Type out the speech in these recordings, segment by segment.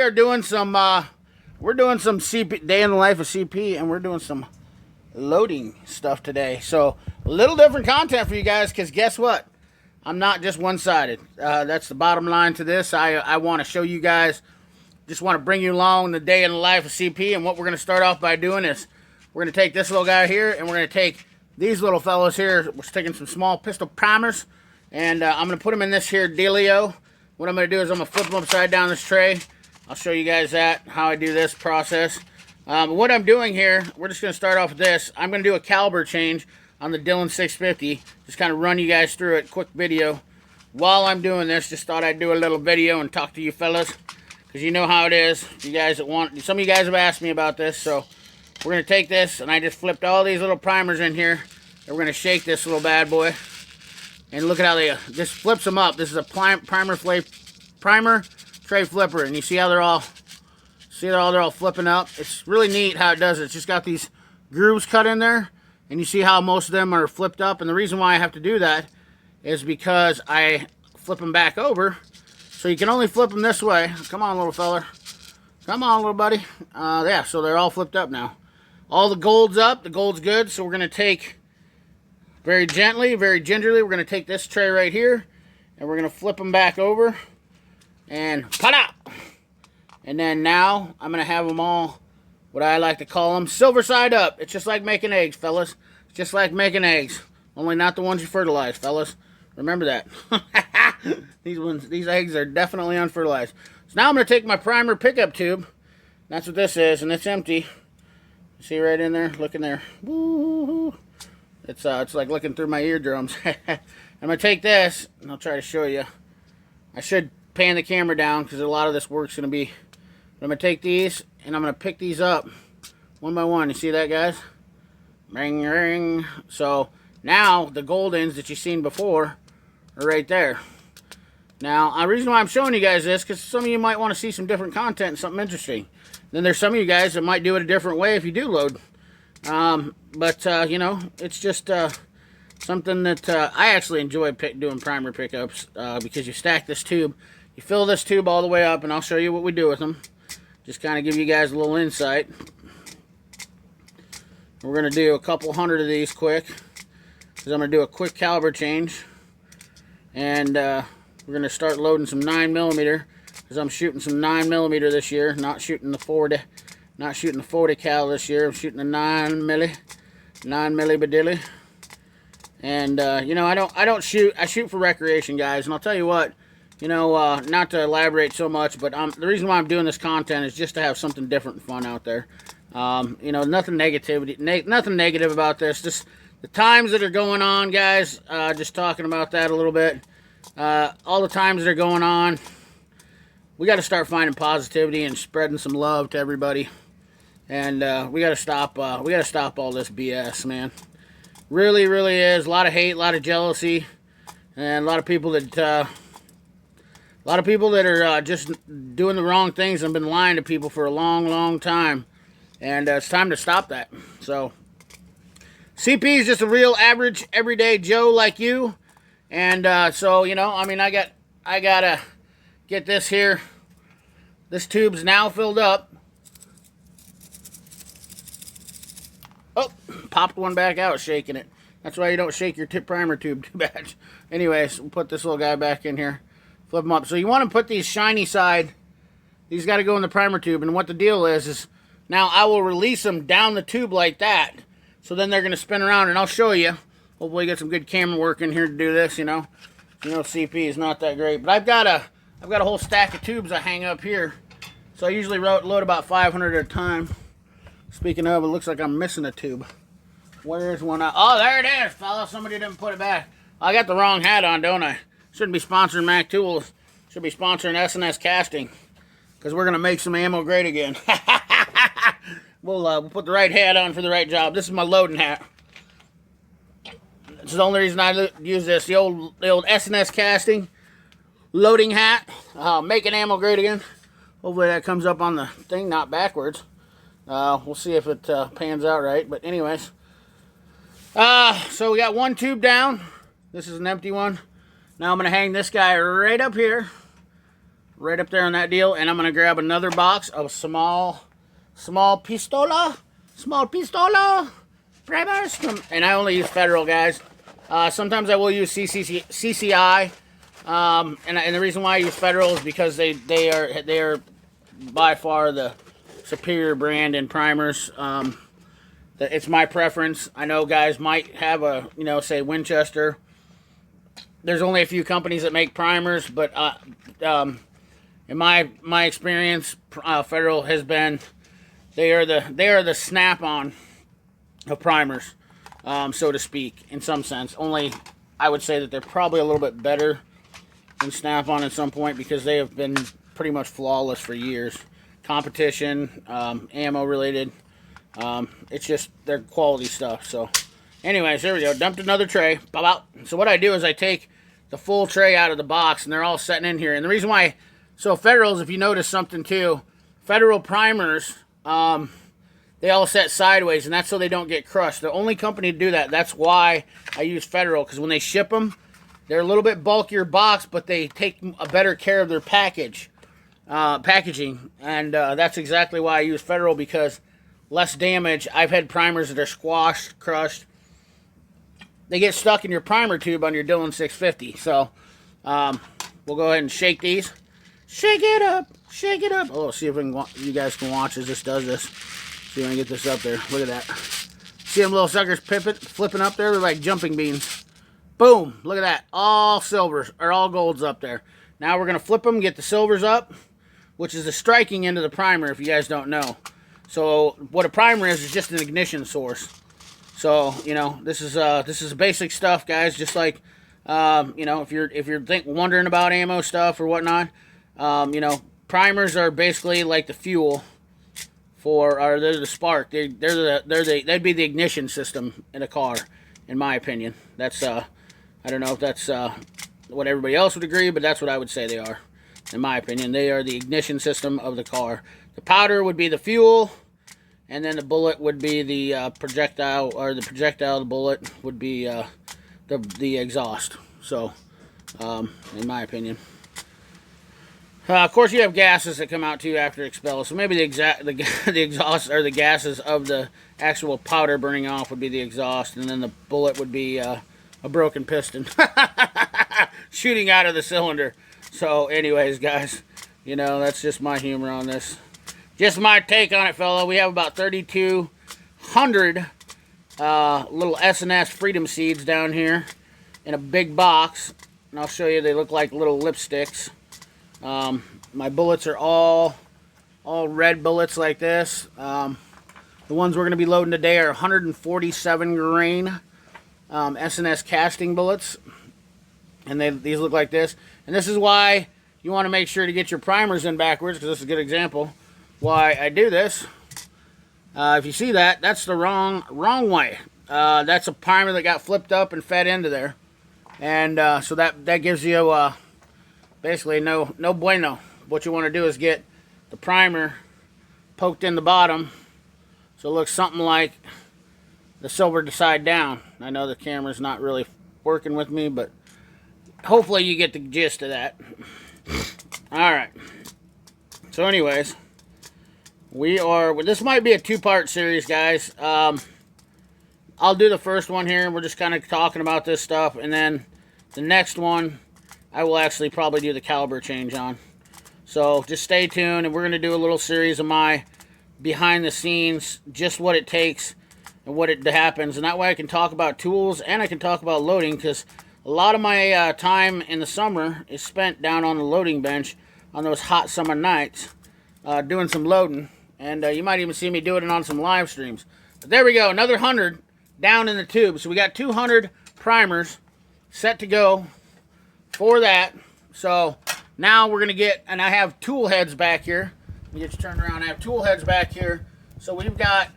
are doing some, we're doing some CP, day in the life of CP, and we're doing some loading stuff today. So, a little different content for you guys, because guess what? I'm not just one-sided. That's the bottom line to this. I want to show you guys, just want to bring you along the day in the life of CP, and what we're going to start off by doing is, we're going to take this little guy here, and we're going to take these little fellows here. We're taking some small pistol primers, and I'm going to put them in this here Dillion. What I'm going to do is I'm going to flip them upside down this tray. I'll show you guys that, how I do this process. What I'm doing here, we're just going to start off with this. I'm going to do a caliber change on the Dillion 650. Just kind of run you guys through it, quick video. While I'm doing this, just thought I'd do a little video and talk to you fellas, because you know how it is. You guys that want, some of you guys have asked me about this, so we're going to take this, and I just flipped all these little primers in here, and we're going to shake this little bad boy. And look at how they, this flips them up. This is a primer tray flipper, and you see how they're all flipping up. It's really neat how it does it. It's just got these grooves cut in there, and you see how most of them are flipped up. And the reason why I have to do that is because I flip them back over, so you can only flip them this way. Come on, little fella. Come on, little buddy. Yeah, so they're all flipped up now. All the gold's up. The gold's good, so we're going to take, very gently, very gingerly, we're going to take this tray right here, and we're going to flip them back over, and pa-da! And then now, I'm going to have them all, what I like to call them, silver side up. It's just like making eggs, fellas. It's just like making eggs. Only not the ones you fertilize, fellas. Remember that. These eggs are definitely unfertilized. So now I'm going to take my primer pickup tube. That's what this is, and it's empty. See right in there? Look in there. Woo-hoo-hoo. It's like looking through my eardrums. I'm going to take this, and I'll try to show you. I should pan the camera down, because a lot of this work's going to be... But I'm going to take these, and I'm going to pick these up one by one. You see that, guys? Ring, ring. So, now, the gold ends that you've seen before are right there. Now, the reason why I'm showing you guys this, because some of you might want to see some different content and something interesting. Then there's some of you guys that might do it a different way if you do load. You know, it's just something that I actually enjoy doing primer pickups, because you stack this tube, you fill this tube all the way up, and I'll show you what we do with them. Just kind of give you guys a little insight. We're going to do a couple hundred of these quick, because I'm going to do a quick caliber change, and we're going to start loading some 9mm, because I'm shooting some 9mm this year, not shooting the 40. Not shooting the 40 cal this year. I'm shooting the 9mm badilly. And you know, I shoot for recreation, guys. And I'll tell you what, you know, not to elaborate so much, but the reason why I'm doing this content is just to have something different and fun out there. You know, nothing negative about this. Just the times that are going on, guys. Just talking about that a little bit. All the times that are going on, we got to start finding positivity and spreading some love to everybody. And we got to stop all this BS, man. Really, really is. A lot of hate, a lot of jealousy, and a lot of people that are just doing the wrong things and been lying to people for a long, long time. And it's time to stop that. So, CP is just a real average, everyday Joe like you. And so, you know, I mean, I gotta get this here. This tube's now filled up. Oh, popped one back out, shaking it. That's why you don't shake your primer tube too bad. Anyways, we'll put this little guy back in here. Flip them up. So you want to put these shiny side. These got to go in the primer tube. And what the deal is now I will release them down the tube like that. So then they're going to spin around, and I'll show you. Hopefully get some good camera work in here to do this, you know. You know, CP is not that great. But I've got a whole stack of tubes I hang up here. So I usually load about 500 at a time. Speaking of, it looks like I'm missing a tube. Where's one? Oh, there it is, fella. Somebody didn't put it back. I got the wrong hat on, don't I? Shouldn't be sponsoring Mac Tools. Should be sponsoring S&S Casting. Because we're going to make some ammo great again. We'll put the right hat on for the right job. This is my loading hat. This is the only reason I use this. The old S&S Casting loading hat. Making ammo great again. Hopefully that comes up on the thing, not backwards. We'll see if it pans out right. But anyways. So we got one tube down. This is an empty one. Now I'm going to hang this guy right up here. right up there on that deal. And I'm going to grab another box of small pistola primers. And I only use Federal, guys. Sometimes I will use CCI. And the reason why I use Federal is because they are by far the superior brand in primers. It's my preference. I know guys might have a, say Winchester. There's only a few companies that make primers, but in my experience, Federal has been, they are the Snap-on of primers, so to speak, in some sense. Only I would say that they're probably a little bit better than Snap-on at some point, because they have been pretty much flawless for years. Competition, ammo related. It's just their quality stuff. So anyways, there we go. Dumped another tray. Pop out. So what I do is I take the full tray out of the box, and they're all sitting in here. And the reason why, so Federals, if you notice something too, Federal primers, they all set sideways, and that's so they don't get crushed. The only company to do that. That's why I use Federal, because when they ship them, they're a little bit bulkier box, but they take a better care of their packaging. And that's exactly why I use Federal, because less damage. I've had primers that are squashed, crushed. They get stuck in your primer tube on your Dillion 650. So we'll go ahead and shake these. Shake it up. Shake it up. Oh, see if you guys can watch as this does this. See if I can get this up there. Look at that. See them little suckers flipping up there? They're like jumping beans. Boom. Look at that. All silvers, or all golds up there. Now we're going to flip them, get the silvers up, which is the striking end of the primer, if you guys don't know. So what a primer is just an ignition source. So, this is basic stuff, guys. Just like, if you're wondering about ammo stuff or whatnot, primers are basically like the fuel or they're the spark. They'd be the ignition system in a car, in my opinion. That's I don't know if that's what everybody else would agree, but that's what I would say they are. In my opinion, they are the ignition system of the car. The powder would be the fuel, and then the bullet would be the projectile, or the projectile of the bullet would be the exhaust. So, in my opinion. Of course, you have gases that come out too after expel. So maybe the exhaust, or the gases of the actual powder burning off, would be the exhaust, and then the bullet would be a broken piston shooting out of the cylinder. So, anyways, guys, that's just my humor on this. Just my take on it, fella. We have about 3,200 little S&S Freedom Seeds down here in a big box. And I'll show you, they look like little lipsticks. My bullets are all red bullets like this. The ones we're going to be loading today are 147 grain S&S casting bullets. And these look like this. And this is why you want to make sure to get your primers in backwards, because this is a good example why I do this. If you see that, that's the wrong way. That's a primer that got flipped up and fed into there. And so that gives you basically no bueno. What you want to do is get the primer poked in the bottom so it looks something like the silver side down. I know the camera's not really working with me, but hopefully you get the gist of that. Alright. So anyways, this might be a two-part series, guys. I'll do the first one here, and we're just kind of talking about this stuff, and then the next one I will actually probably do the caliber change on. So just stay tuned, and we're going to do a little series of my behind the scenes, just what it takes and what happens, and that way I can talk about tools and I can talk about loading, because a lot of my time in the summer is spent down on the loading bench on those hot summer nights doing some loading. And you might even see me doing it on some live streams. But there we go, another 100 down in the tube. So we got 200 primers set to go for that. So now we're going to get, and I have tool heads back here. Let me get you turned around. I have tool heads back here. So we've got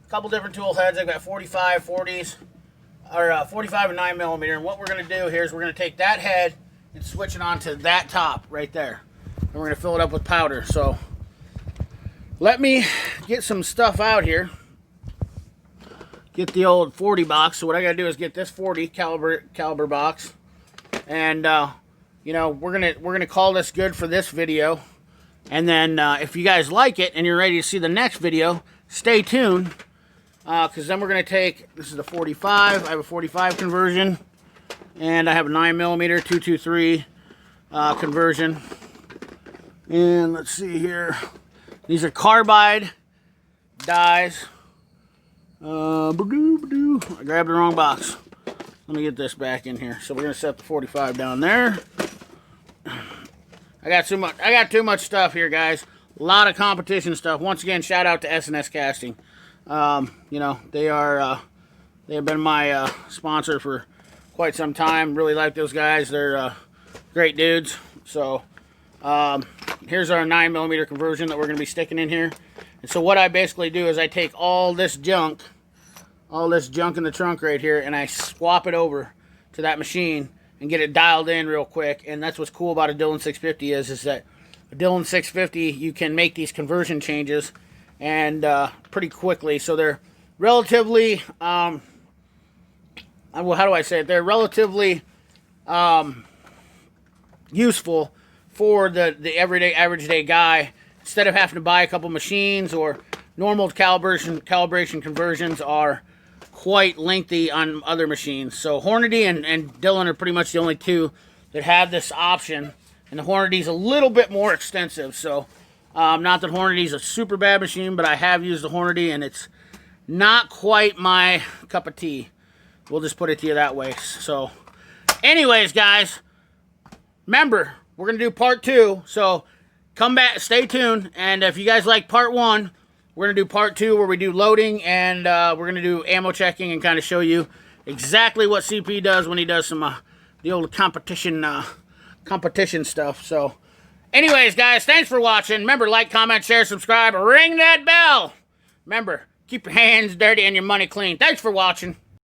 a couple different tool heads. I've got 45, 40s, or 45 and 9mm. And what we're going to do here is we're going to take that head and switch it onto that top right there. And we're going to fill it up with powder. So let me get some stuff out here. Get the old 40 box. So what I got to do is get this 40 caliber box. And you know, we're gonna call this good for this video. And then if you guys like it and you're ready to see the next video, stay tuned. Because then we're going to take, this is a 45. I have a 45 conversion. And I have a 9mm 223 conversion. And let's see here. These are carbide dies. I grabbed the wrong box. Let me get this back in here. So we're going to set the 45 down there. I got too much stuff here, guys. A lot of competition stuff. Once again, shout out to S&S Casting. You know, they have been my sponsor for quite some time. Really like those guys. They're great dudes. So here's our 9mm conversion that we're going to be sticking in here. And so what I basically do is I take all this junk in the trunk right here, and I swap it over to that machine and get it dialed in real quick. And that's what's cool about a Dillion 650 is that a Dillion 650, you can make these conversion changes and pretty quickly. So they're relatively, well, how do I say it? They're relatively useful for the everyday, average day guy. Instead of having to buy a couple machines, or normal calibration conversions are quite lengthy on other machines. So Hornady and Dillion are pretty much the only two that have this option. And the Hornady's a little bit more extensive. So not that Hornady's a super bad machine, but I have used the Hornady and it's not quite my cup of tea. We'll just put it to you that way. So anyways, guys, remember, we're going to do part 2. So come back, stay tuned. And if you guys like part 1, we're going to do part 2 where we do loading, and we're going to do ammo checking and kind of show you exactly what CP does when he does some the old competition stuff. So anyways, guys, thanks for watching. Remember, like, comment, share, subscribe, ring that bell. Remember, keep your hands dirty and your money clean. Thanks for watching.